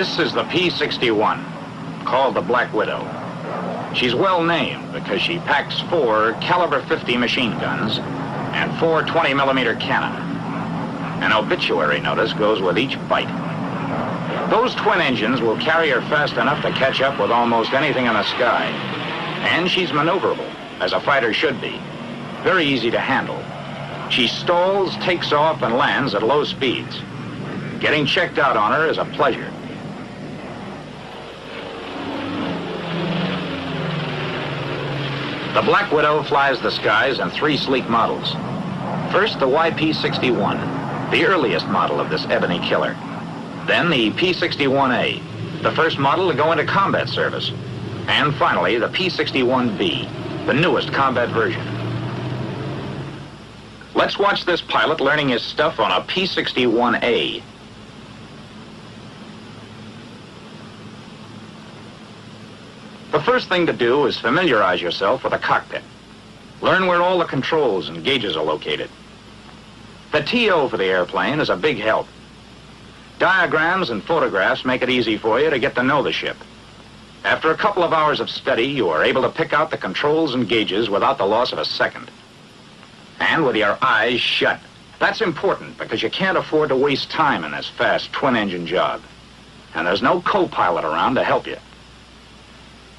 This is the P-61, called the Black Widow. She's well named because she packs 4 caliber 50 machine guns and 4 20mm cannon. An obituary notice goes with each bite. Those twin engines will carry her fast enough to catch up with almost anything in the sky. And she's maneuverable, as a fighter should be. Very easy to handle. She stalls, takes off, and lands at low speeds. Getting checked out on her is a pleasure. The Black Widow flies the skies in 3 sleek models. First, the YP-61, the earliest model of this ebony killer. Then the P-61A, the first model to go into combat service. And finally, the P-61B, the newest combat version. Let's watch this pilot learning his stuff on a P-61A. The first thing to do is familiarize yourself with the cockpit. Learn where all the controls and gauges are located. The TO for the airplane is a big help. Diagrams and photographs make it easy for you to get to know the ship. After a couple of hours of study, you are able to pick out the controls and gauges without the loss of a second. And with your eyes shut. That's important because you can't afford to waste time in this fast twin-engine job. And there's no co-pilot around to help you.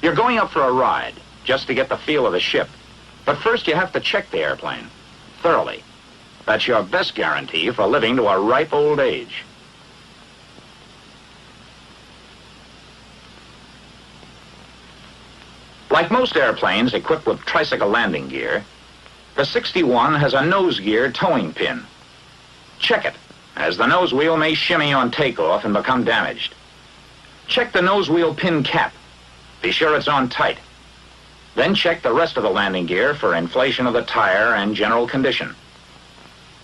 You're going up for a ride, just to get the feel of the ship. But first you have to check the airplane, thoroughly. That's your best guarantee for living to a ripe old age. Like most airplanes equipped with tricycle landing gear, the 61 has a nose gear towing pin. Check it, as the nose wheel may shimmy on takeoff and become damaged. Check the nose wheel pin cap. Be sure it's on tight. Then check the rest of the landing gear for inflation of the tire and general condition.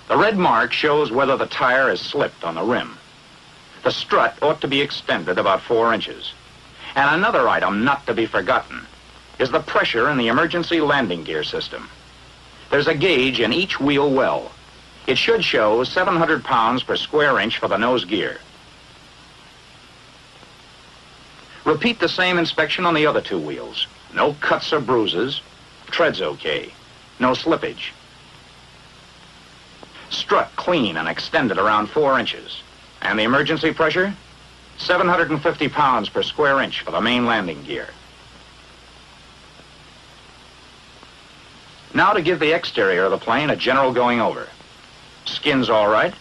The red mark shows whether the tire has slipped on the rim. The strut ought to be extended about 4 inches. And another item not to be forgotten is the pressure in the emergency landing gear system. There's a gauge in each wheel well. It should show 700 pounds per square inch for the nose gear. Repeat the same inspection on the other 2 wheels. No cuts or bruises. Tread's okay. No slippage. Strut clean and extended around 4 inches. And the emergency pressure? 750 pounds per square inch for the main landing gear. Now to give the exterior of the plane a general going over. Skin's all right.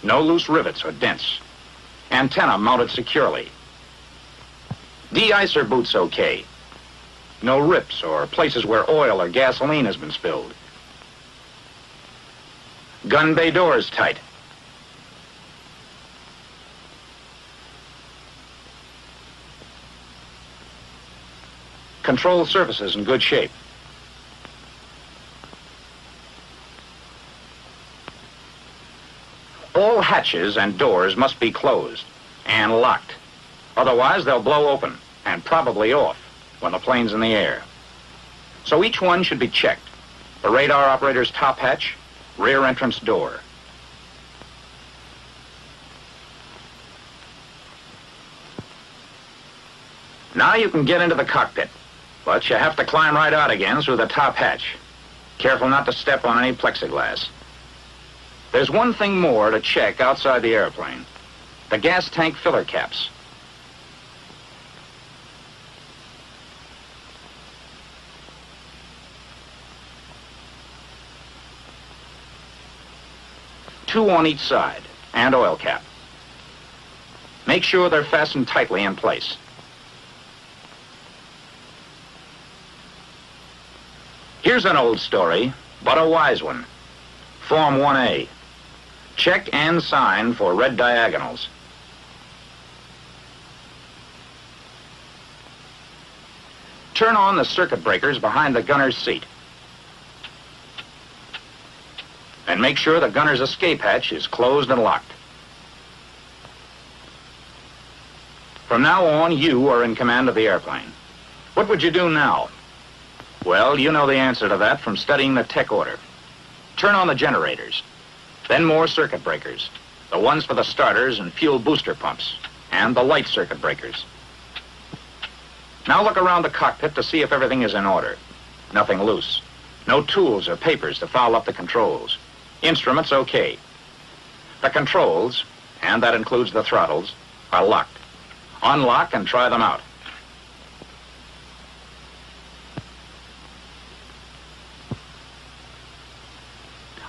No loose rivets or dents. Antenna mounted securely. De-icer boots okay. No rips or places where oil or gasoline has been spilled. Gun bay doors tight. Control surfaces in good shape. All hatches and doors must be closed and locked. Otherwise, they'll blow open and probably off when the plane's in the air. So each one should be checked. The radar operator's top hatch, rear entrance door. Now you can get into the cockpit, but you have to climb right out again through the top hatch. Careful not to step on any plexiglass. There's one thing more to check outside the airplane. The gas tank filler caps. Two on each side, and oil cap. Make sure they're fastened tightly in place. Here's an old story, but a wise one. Form 1A. Check and sign for red diagonals. Turn on the circuit breakers behind the gunner's seat. And make sure the gunner's escape hatch is closed and locked. From now on, you are in command of the airplane. What would you do now? Well, you know the answer to that from studying the tech order. Turn on the generators. Then more circuit breakers. The ones for the starters and fuel booster pumps. and the light circuit breakers. Now look around the cockpit to see if everything is in order. Nothing loose. No tools or papers to foul up the controls. Instruments okay. The controls, and that includes the throttles, are locked. Unlock and try them out.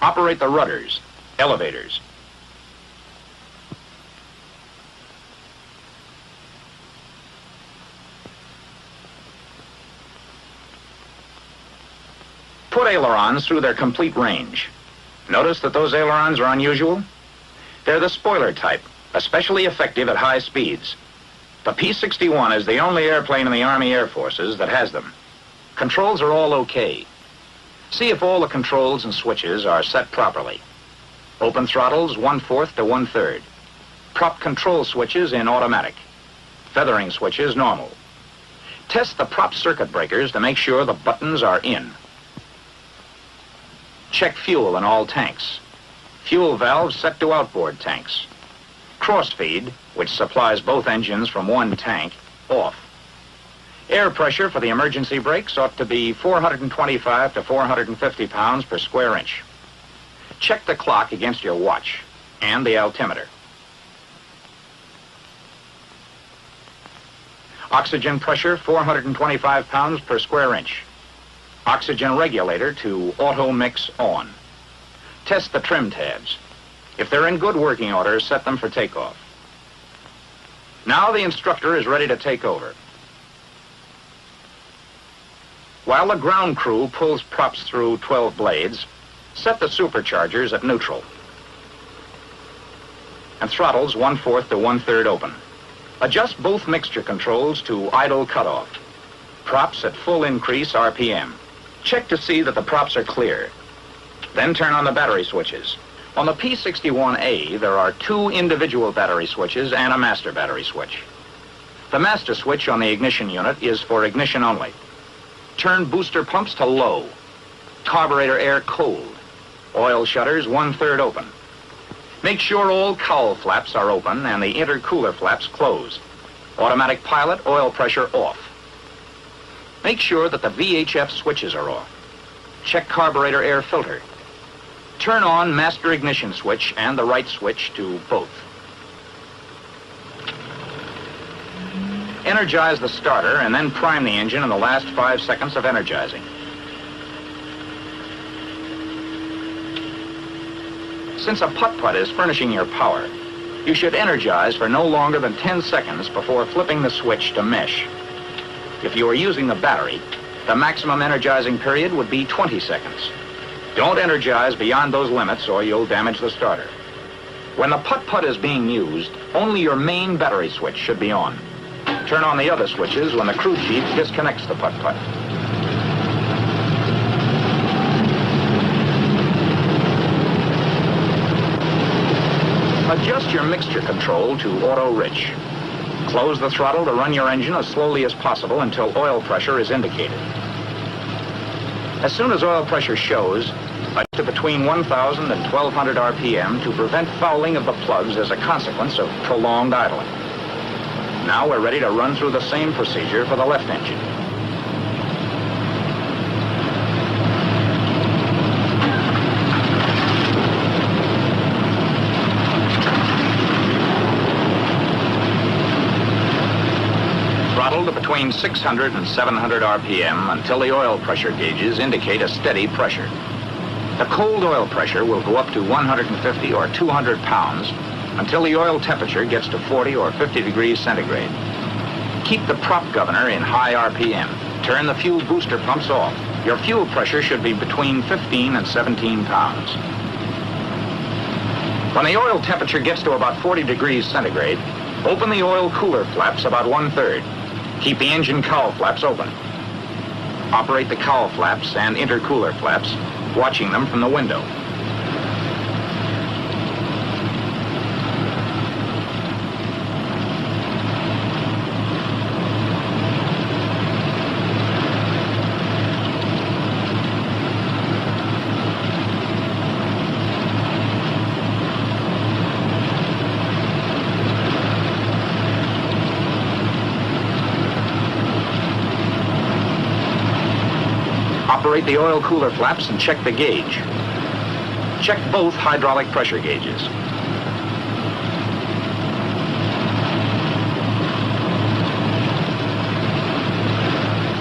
Operate the rudders, elevators. Put ailerons through their complete range. Notice that those ailerons are unusual? They're the spoiler type, especially effective at high speeds. The P-61 is the only airplane in the Army Air Forces that has them. Controls are all okay. See if all the controls and switches are set properly. Open throttles 1/4 to 1/3. Prop control switches in automatic. Feathering switches normal. Test the prop circuit breakers to make sure the buttons are in. Check fuel in all tanks. Fuel valves set to outboard tanks. Crossfeed, which supplies both engines from one tank, off. Air pressure for the emergency brakes ought to be 425 to 450 pounds per square inch. Check the clock against your watch and the altimeter. Oxygen pressure 425 pounds per square inch. Oxygen regulator to auto mix on. Test the trim tabs. If they're in good working order, set them for takeoff. Now the instructor is ready to take over. While the ground crew pulls props through 12 blades, set the superchargers at neutral. And throttles 1/4 to 1/3 open. Adjust both mixture controls to idle cutoff. Props at full increase RPM. Check to see that the props are clear. Then turn on the battery switches. On the P-61A, there are 2 individual battery switches and a master battery switch. The master switch on the ignition unit is for ignition only. Turn booster pumps to low. Carburetor air cold. Oil shutters 1/3 open. Make sure all cowl flaps are open and the intercooler flaps closed. Automatic pilot oil pressure off. Make sure that the VHF switches are off. Check carburetor air filter. Turn on master ignition switch and the right switch to both. Energize the starter and then prime the engine in the last 5 seconds of energizing. Since a putt-putt is furnishing your power, you should energize for no longer than 10 seconds before flipping the switch to mesh. If you are using the battery, the maximum energizing period would be 20 seconds. Don't energize beyond those limits or you'll damage the starter. When the putt-putt is being used, only your main battery switch should be on. Turn on the other switches when the crew chief disconnects the putt-putt. Adjust your mixture control to auto-rich. Close the throttle to run your engine as slowly as possible until oil pressure is indicated. As soon as oil pressure shows, adjust to between 1,000 and 1,200 RPM to prevent fouling of the plugs as a consequence of prolonged idling. Now we're ready to run through the same procedure for the left engine. Throttle to between 600 and 700 RPM until the oil pressure gauges indicate a steady pressure. The cold oil pressure will go up to 150 or 200 pounds until the oil temperature gets to 40 or 50 degrees centigrade. Keep the prop governor in high RPM. Turn the fuel booster pumps off. Your fuel pressure should be between 15 and 17 pounds. When the oil temperature gets to about 40 degrees centigrade, open the oil cooler flaps about 1/3. Keep the engine cowl flaps open. Operate the cowl flaps and intercooler flaps, watching them from the window. Operate the oil cooler flaps and check the gauge. Check both hydraulic pressure gauges.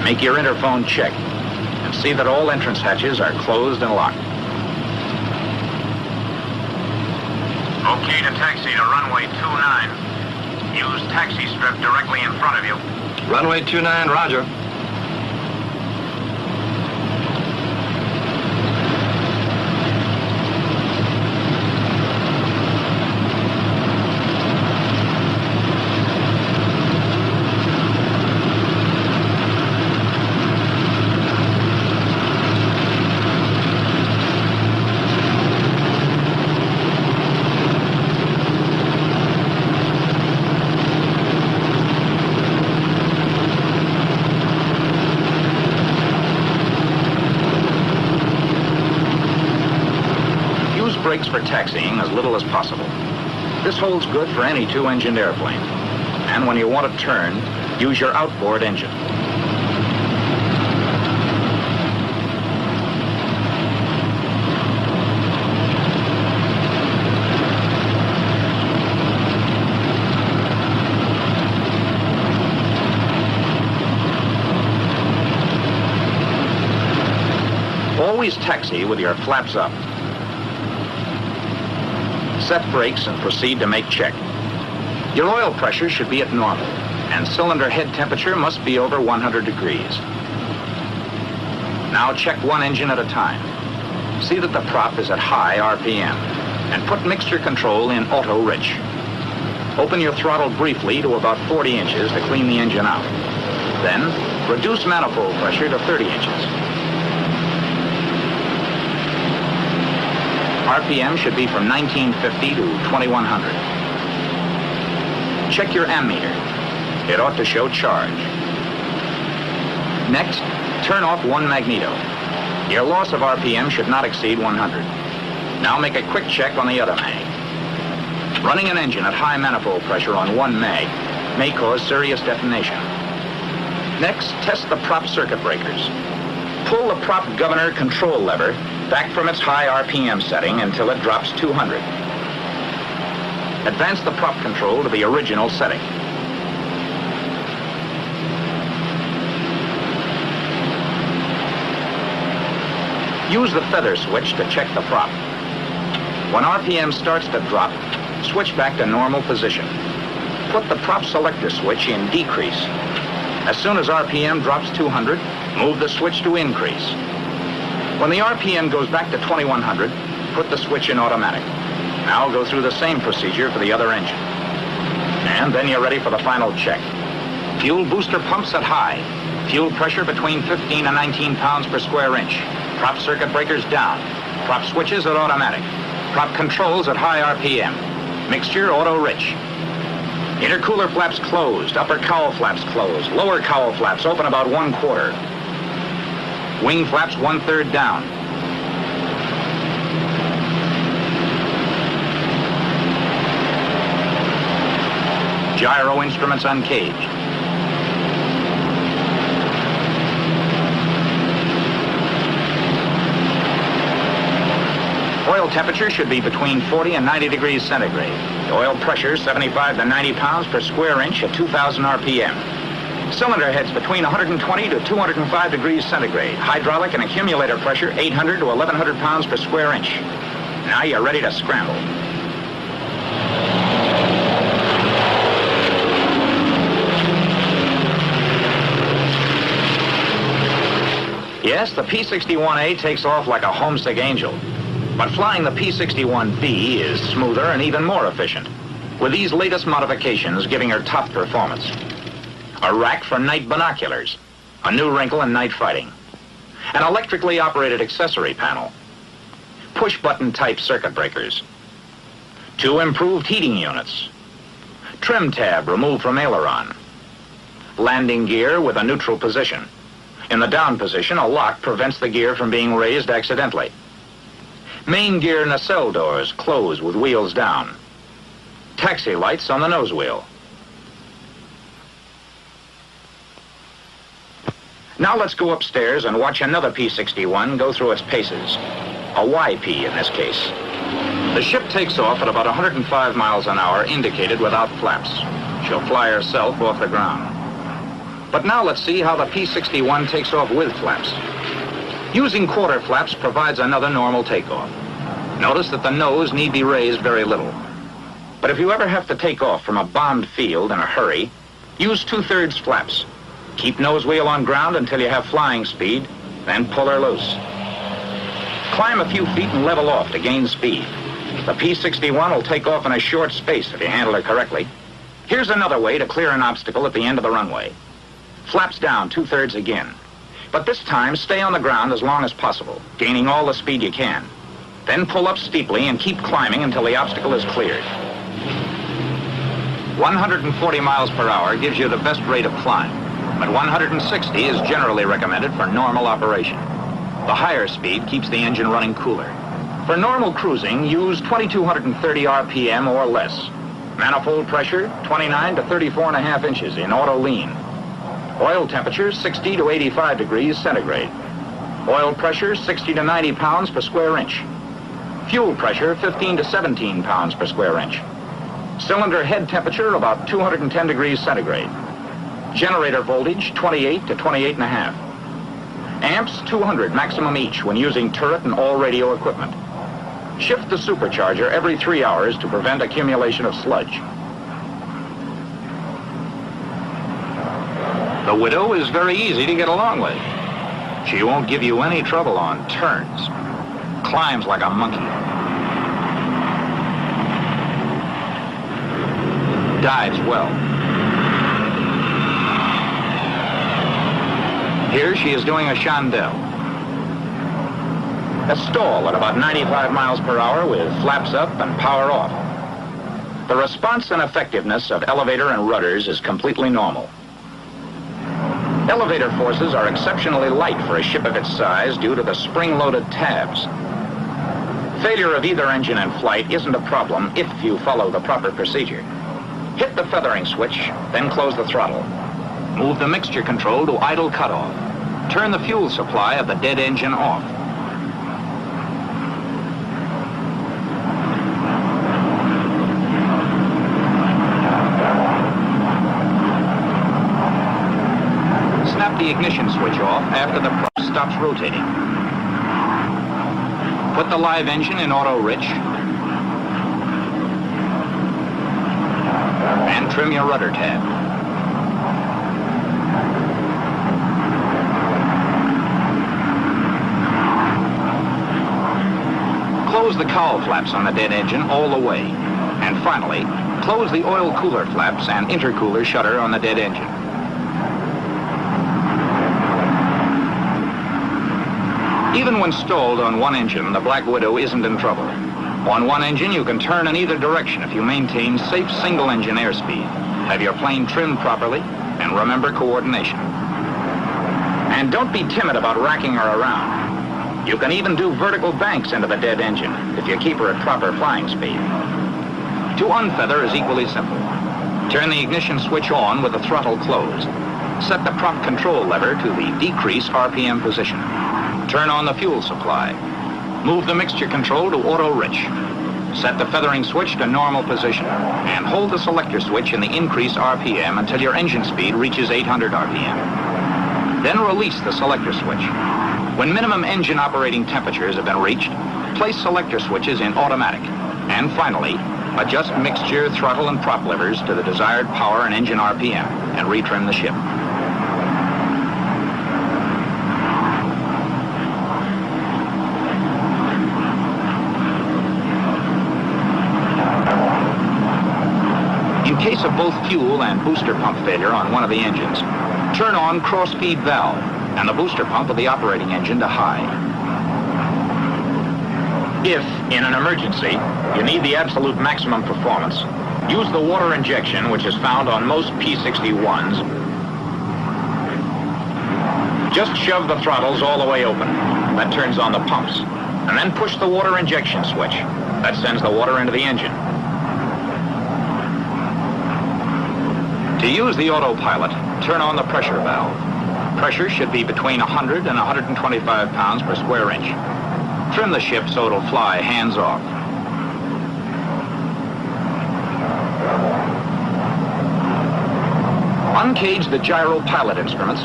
Make your interphone check and see that all entrance hatches are closed and locked. Okay to taxi to runway 29. Use taxi strip directly in front of you. Runway 29, roger. Brakes for taxiing as little as possible. This holds good for any two-engined airplane. And when you want to turn, use your outboard engine. Always taxi with your flaps up. Set brakes and proceed to make check. Your oil pressure should be at normal, and cylinder head temperature must be over 100 degrees. Now check one engine at a time. See that the prop is at high RPM, and put mixture control in auto-rich. Open your throttle briefly to about 40 inches to clean the engine out. Then, reduce manifold pressure to 30 inches. RPM should be from 1950 to 2100. Check your ammeter. It ought to show charge. Next, turn off one magneto. Your loss of RPM should not exceed 100. Now make a quick check on the other mag. Running an engine at high manifold pressure on one mag may cause serious detonation. Next, test the prop circuit breakers. Pull the prop governor control lever back from its high RPM setting until it drops 200. Advance the prop control to the original setting. Use the feather switch to check the prop. When RPM starts to drop, switch back to normal position. Put the prop selector switch in decrease. As soon as RPM drops 200, move the switch to increase. When the RPM goes back to 2100, put the switch in automatic. Now go through the same procedure for the other engine. And then you're ready for the final check. Fuel booster pumps at high. Fuel pressure between 15 and 19 pounds per square inch. Prop circuit breakers down. Prop switches at automatic. Prop controls at high RPM. Mixture auto-rich. Intercooler flaps closed. Upper cowl flaps closed. Lower cowl flaps open about 1/4. Wing flaps 1/3 down. Gyro instruments uncaged. Oil temperature should be between 40 and 90 degrees centigrade. The oil pressure 75 to 90 pounds per square inch at 2,000 RPM. Cylinder heads between 120 to 205 degrees centigrade. Hydraulic and accumulator pressure 800 to 1,100 pounds per square inch. Now you're ready to scramble. Yes, the P-61A takes off like a homesick angel. But flying the P-61B is smoother and even more efficient, with these latest modifications giving her top performance. A rack for night binoculars, a new wrinkle in night fighting, an electrically operated accessory panel, push-button type circuit breakers, 2 improved heating units, trim tab removed from aileron, landing gear with a neutral position. In the down position, a lock prevents the gear from being raised accidentally. Main gear nacelle doors close with wheels down. Taxi lights on the nose wheel. Now let's go upstairs and watch another P-61 go through its paces. A YP in this case. The ship takes off at about 105 miles an hour, indicated without flaps. She'll fly herself off the ground. But now let's see how the P-61 takes off with flaps. Using quarter flaps provides another normal takeoff. Notice that the nose need be raised very little. But if you ever have to take off from a bombed field in a hurry, use 2/3 flaps. Keep nose wheel on ground until you have flying speed, then pull her loose. Climb a few feet and level off to gain speed. The P-61 will take off in a short space if you handle her correctly. Here's another way to clear an obstacle at the end of the runway. Flaps down 2/3 again. But this time, stay on the ground as long as possible, gaining all the speed you can. Then pull up steeply and keep climbing until the obstacle is cleared. 140 miles per hour gives you the best rate of climb, but 160 is generally recommended for normal operation. The higher speed keeps the engine running cooler. For normal cruising, use 2230 RPM or less. Manifold pressure, 29 to 34.5 inches in auto lean. Oil temperature, 60 to 85 degrees centigrade. Oil pressure, 60 to 90 pounds per square inch. Fuel pressure, 15 to 17 pounds per square inch. Cylinder head temperature, about 210 degrees centigrade. Generator voltage, 28 to 28.5. Amps, 200 maximum each when using turret and all radio equipment. Shift the supercharger every 3 hours to prevent accumulation of sludge. The Widow is very easy to get along with. She won't give you any trouble on turns. Climbs like a monkey. Dives well. Here she is doing a chandelle. A stall at about 95 miles per hour with flaps up and power off. The response and effectiveness of elevator and rudders is completely normal. Elevator forces are exceptionally light for a ship of its size due to the spring-loaded tabs. Failure of either engine in flight isn't a problem if you follow the proper procedure. Hit the feathering switch, then close the throttle. Move the mixture control to idle cutoff. Turn the fuel supply of the dead engine off. Snap the ignition switch off after the prop stops rotating. Put the live engine in auto rich. And trim your rudder tab. Close the cowl flaps on the dead engine all the way. And finally, close the oil cooler flaps and intercooler shutter on the dead engine. Even when stalled on one engine, the Black Widow isn't in trouble. On one engine, you can turn in either direction if you maintain safe single-engine airspeed, have your plane trimmed properly, and remember coordination. And don't be timid about racking her around. You can even do vertical banks into the dead engine if you keep her at proper flying speed. To unfeather is equally simple. Turn the ignition switch on with the throttle closed. Set the prop control lever to the decrease RPM position. Turn on the fuel supply. Move the mixture control to auto rich. Set the feathering switch to normal position and hold the selector switch in the increase RPM until your engine speed reaches 800 RPM. Then release the selector switch. When minimum engine operating temperatures have been reached, place selector switches in automatic. And finally, adjust mixture, throttle, and prop levers to the desired power and engine RPM and retrim the ship. In case of both fuel and booster pump failure on one of the engines, turn on cross-feed valve and the booster pump of the operating engine to high. If, in an emergency, you need the absolute maximum performance, use the water injection, which is found on most P-61s. Just shove the throttles all the way open. That turns on the pumps. And then push the water injection switch. That sends the water into the engine. To use the autopilot, turn on the pressure valve. Pressure should be between 100 and 125 pounds per square inch. Trim the ship so it'll fly hands off. Uncage the gyro pilot instruments.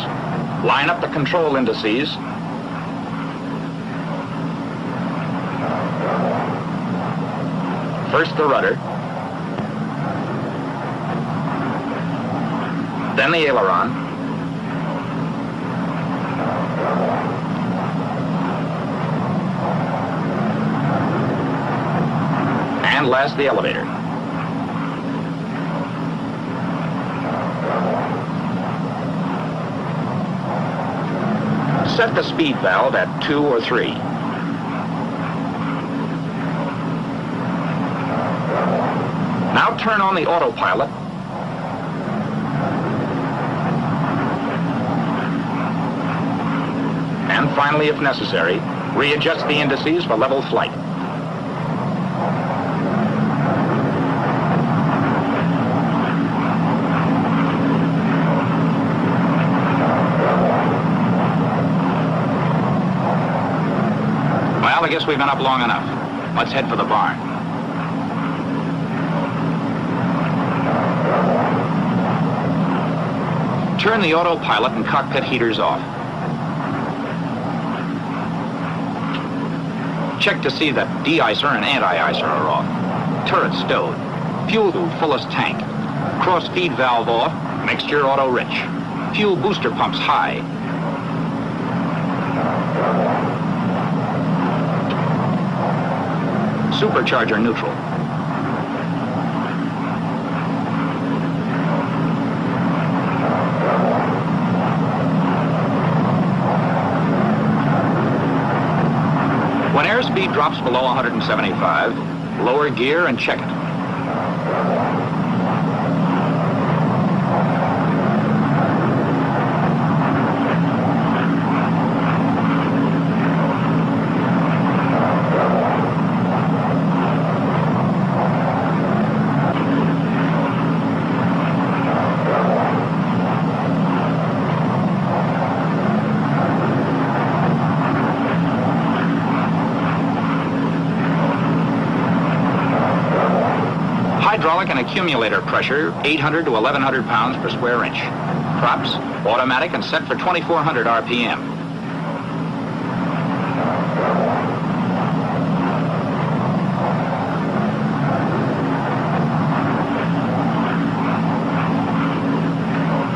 Line up the control indices. First the rudder. Then the aileron. And last, the elevator. Set the speed valve at 2 or 3. Now turn on the autopilot. And finally, if necessary, readjust the indices for level flight. Well, I guess we've been up long enough. Let's head for the barn. Turn the autopilot and cockpit heaters off. Check to see that de-icer and anti-icer are off. Turret stowed. Fuel tube fullest tank. Cross feed valve off. Mixture auto rich. Fuel booster pumps high. Supercharger neutral. When airspeed drops below 175, lower gear and check it. Hydraulic and accumulator pressure, 800 to 1,100 pounds per square inch. Props, automatic and set for 2,400 RPM.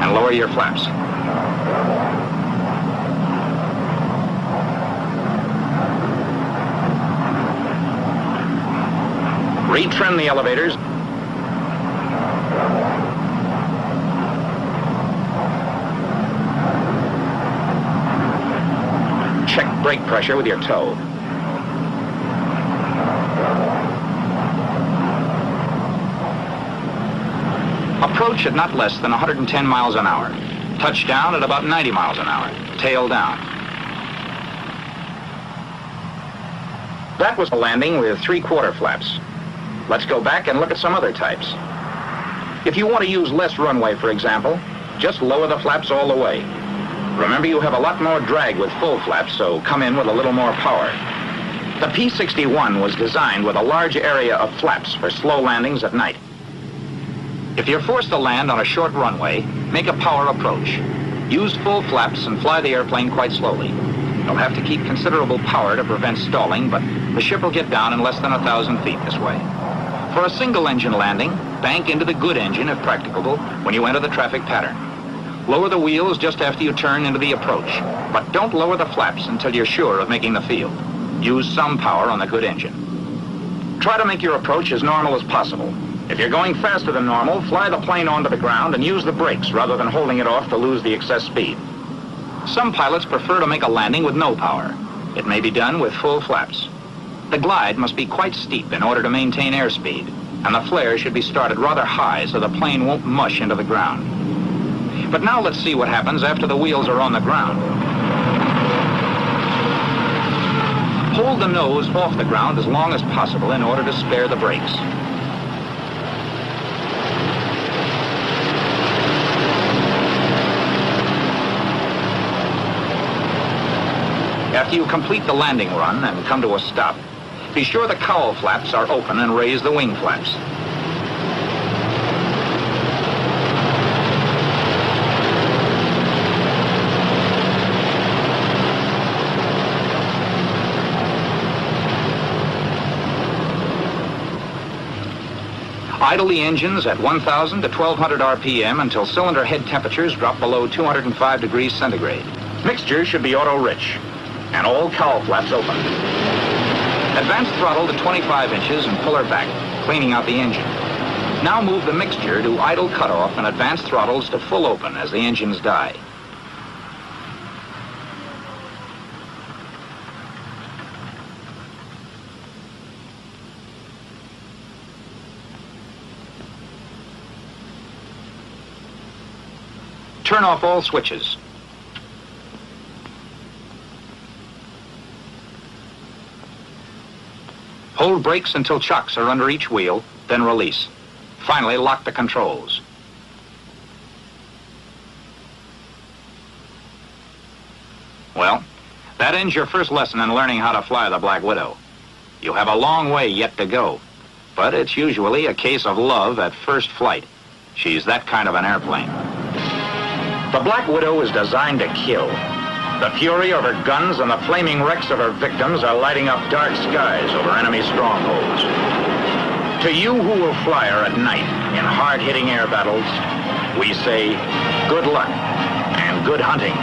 And lower your flaps. Retrim the elevators. Check brake pressure with your toe. Approach at not less than 110 miles an hour. Touchdown at about 90 miles an hour. Tail down. That was a landing with 3/4 flaps. Let's go back and look at some other types. If you want to use less runway, for example, just lower the flaps all the way. Remember, you have a lot more drag with full flaps, so come in with a little more power. The P-61 was designed with a large area of flaps for slow landings at night. If you're forced to land on a short runway, make a power approach. Use full flaps and fly the airplane quite slowly. You'll have to keep considerable power to prevent stalling, but the ship will get down in less than 1,000 feet this way. For a single-engine landing, bank into the good engine if practicable when you enter the traffic pattern. Lower the wheels just after you turn into the approach, but don't lower the flaps until you're sure of making the field. Use some power on the good engine. Try to make your approach as normal as possible. If you're going faster than normal, fly the plane onto the ground and use the brakes rather than holding it off to lose the excess speed. Some pilots prefer to make a landing with no power. It may be done with full flaps. The glide must be quite steep in order to maintain airspeed, and the flare should be started rather high so the plane won't mush into the ground. But now let's see what happens after the wheels are on the ground. Hold the nose off the ground as long as possible in order to spare the brakes. After you complete the landing run and come to a stop, be sure the cowl flaps are open and raise the wing flaps. Idle the engines at 1,000 to 1,200 RPM until cylinder head temperatures drop below 205 degrees centigrade. Mixture should be auto-rich, and all cowl flaps open. Advance throttle to 25 inches and pull her back, cleaning out the engine. Now move the mixture to idle cutoff and advance throttles to full open as the engines die. Turn off all switches. Hold brakes until chocks are under each wheel, then release. Finally, lock the controls. Well, that ends your first lesson in learning how to fly the Black Widow. You have a long way yet to go, but it's usually a case of love at first flight. She's that kind of an airplane. The Black Widow is designed to kill. The fury of her guns and the flaming wrecks of her victims are lighting up dark skies over enemy strongholds. To you who will fly her at night in hard-hitting air battles, we say good luck and good hunting.